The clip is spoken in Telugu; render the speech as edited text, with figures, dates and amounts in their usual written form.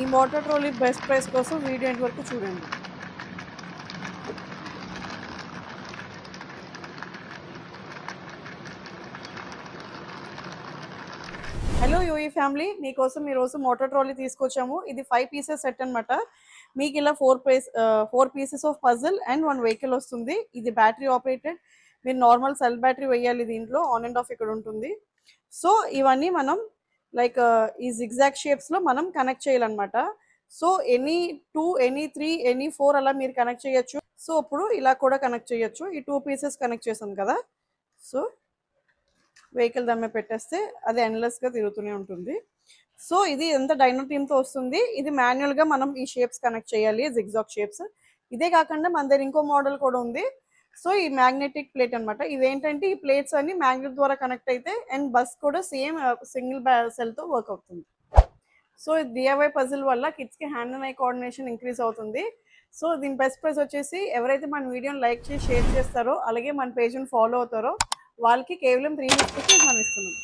ఈ మోటార్ ట్రోలీ బెస్ట్ ప్రైస్ కోసం వీడియో ఎండ్ వరకు చూడండి. హలో యూఈ ఫ్యామిలీ, మీకోసం ఈరోజు మోటార్ ట్రాలీ తీసుకొచ్చాము. ఇది 5 పీసెస్ సెట్ అనమాట. మీకు ఇలా 4 pieces of puzzle and 1 vehicle వస్తుంది. ఇది బ్యాటరీ ఆపరేటెడ్. మీరు నార్మల్ సెల్ బ్యాటరీ వేయాలి దీంట్లో. ఆన్ అండ్ ఆఫ్ ఇక్కడ ఉంటుంది. సో ఇవన్నీ మనం లైక్ ఈ జిగ్జాగ్ షేప్స్లో మనం కనెక్ట్ చేయాలన్నమాట. సో ఎనీ 2, ఎనీ 3, ఎనీ 4 అలా మీరు కనెక్ట్ చేయొచ్చు. సో ఇప్పుడు ఇలా కూడా కనెక్ట్ చేయొచ్చు. ఈ 2 పీసెస్ కనెక్ట్ చేసాం కదా. సో వెహికల్ దమ్మే పెట్టేస్తే అది ఎండ్లెస్గా తిరుగుతూనే ఉంటుంది. సో ఇది ఎంత డైనో టీమ్తో వస్తుంది. ఇది మాన్యువల్గా మనం ఈ షేప్స్ కనెక్ట్ చేయాలి, జిగ్జాగ్ షేప్స్. ఇదే కాకుండా మన దగ్గర ఇంకో మోడల్ కూడా ఉంది. సో ఈ మ్యాగ్నెటిక్ ప్లేట్ అనమాట. ఇవేంటంటే ఈ ప్లేట్స్ అన్ని మ్యాగ్నెట్ ద్వారా కనెక్ట్ అయితే అండ్ బస్ కూడా సేమ్ సింగిల్ సెల్తో వర్క్ అవుతుంది. సో ఈ డిఐవై పజిల్ వల్ల కిడ్స్కి hand and eye coordination increase అవుతుంది. సో దీని బెస్ట్ ప్రైస్ వచ్చేసి ఎవరైతే మన వీడియోని లైక్ చేసి షేర్ చేస్తారో అలాగే మన పేజ్ని ఫాలో అవుతారో వాళ్ళకి కేవలం 350కి మనం ఇస్తున్నాం.